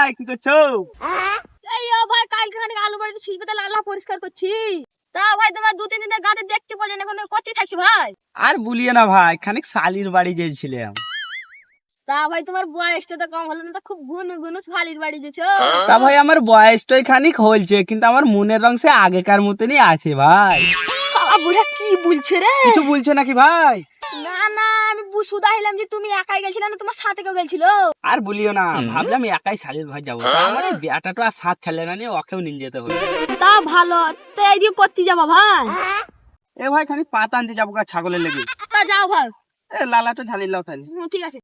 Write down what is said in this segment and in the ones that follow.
ভাই কি করছো? এই ও ভাই কালকে খানিক আলু বাড়িতে ছিলবে তাহলে আল্লাহ পরিষ্কার করছি। তা ভাই তোমার 2-3 দিনের গাড়ি দেখতে পাওয়া যায় না, এখন কোথায় থাকছি ভাই? আর বলিয়ে না ভাই, খানিক শালির বাড়ি গেছিলাম। তা ভাই তোমার বয়সটা তো কম হলো না, তো খুব গুনু গুনু শালির বাড়ি যেছো। তা ভাই আমার বয়সটাই খানিক হয়েছে, কিন্তু আমার মনের রং সে আগেকার মতনই আছে ভাই। শালা বুড়া কি বলছে রে? কিছু বলছো নাকি ভাই? না না, আমি বুঝুদা হইলাম যে তুমি একাই গেছিলে না তোমার সাথে কেউ গেছিল। আর বলিও না, ভাবলাম একাই শালির ভাই যাবো, তা আমার এই বেটা তো আর সাথ ছাড়লে না, নিয়ে ওকেও নিয়ে যেতে হলো। তা ভালো, তো এইদিকে করতে যাবো ভাই? এ ভাই খানিক পাতা আনতে যাবো ছাগলের লেগে। তা যাও ভাই। এ লালাটা ঝালিয়ে লাও তাহলে। ঠিক আছে।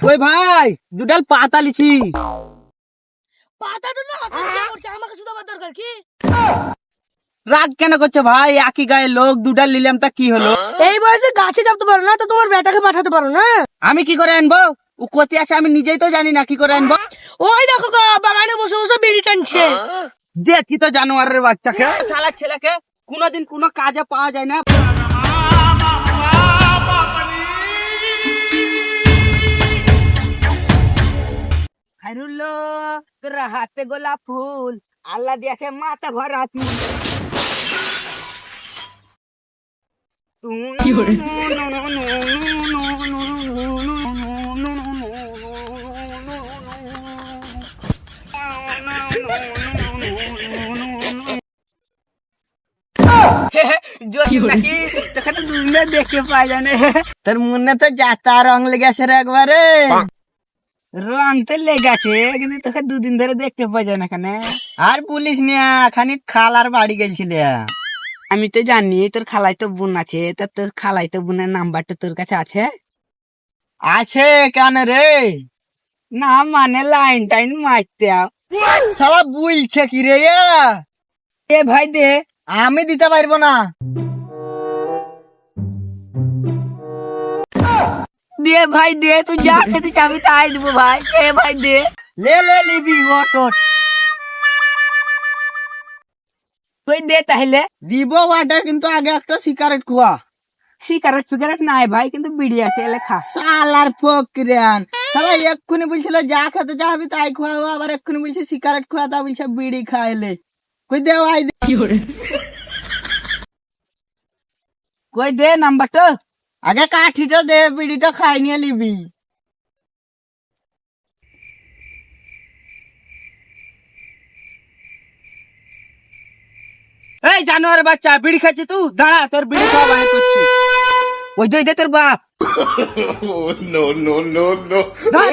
ওই ভাই দুটাল পাতা লিছি। পাতা তো না আমাকে শুধু আমার দরকার কি? রাগ কেন করছো ভাই? একই গায়ে লোক, দুটাল নিলাম তা কি হলো? এই বয়সে গাছে চাপতে পারো না, তো তোমার বেটাকে পাঠাতে পারো না? আমি কি করে আনবো? ও কোথায় আছে আমি নিজেই তো জানি না, কি করে আনবো? ওই দেখো গো, বাগানে বসে বসে বিড়ি টানছে। দেখি তো জানোয়ারের বাচ্চাকে, শালা ছেলেকে কোনোদিন কোনো কাজে পাওয়া যায় না। খাইরুল্লো, তোর হাতে গোলাপ ফুল, আল্লাহ দিয়েছে মাথা ভরা চুল। তোকে তো দুদিনে দেখতে পাই জানে, তোর মনে তো যাতা রং লেগেছে রে একবারে। রং তো লেগেছে, কিন্তু তোকে দুদিন ধরে দেখতে পাই যায় না কেন? আর বলিস না, খানিক খালার বাড়ি গেছিল। আমি তো জানি তোর খালাই তো বোন আছে, তা তোর খালাই তো বোনের নাম্বারটা তোর কাছে আছে? আছে কেন রে? না মানে লাইন টাইন মারতে শালা বলছে কি রে? এ ভাই দে, আমি দিতে পারবো না। দে ভাই দে, তুই যা খেতে চাবি তাই দেবো ভাই। এ ভাই দে, লে লে লিবি অটো। তুই দে তাহলে দিব বাটা, কিন্তু আগে একটা সিগারেট খোয়া। সিগারেট নাই ভাই, কিন্তু বিড়ি আছে, এলে খা। শালার ফকরান, শালা এক্ষুনি বলছিল যা খেতে চাবি তাই খোয়াবো, আবার এক্ষুনি বলছে সিগারেট খোয়া, তা বলছে বিড়ি খাইলে। কই দে ভাই, কই দে নাম্বারটা, আগে কাঠিটা দে, বিড়িটা খাই নিয়ে লিবি। এই জানোয়ার বাচ্চা, বিড়ি খাচ্ছি তুই? দাঁড়া, তোর বিড়ি খাওয়া বাহির করছি। ওই দে তোর বাপ। no, no, no, no. ধর।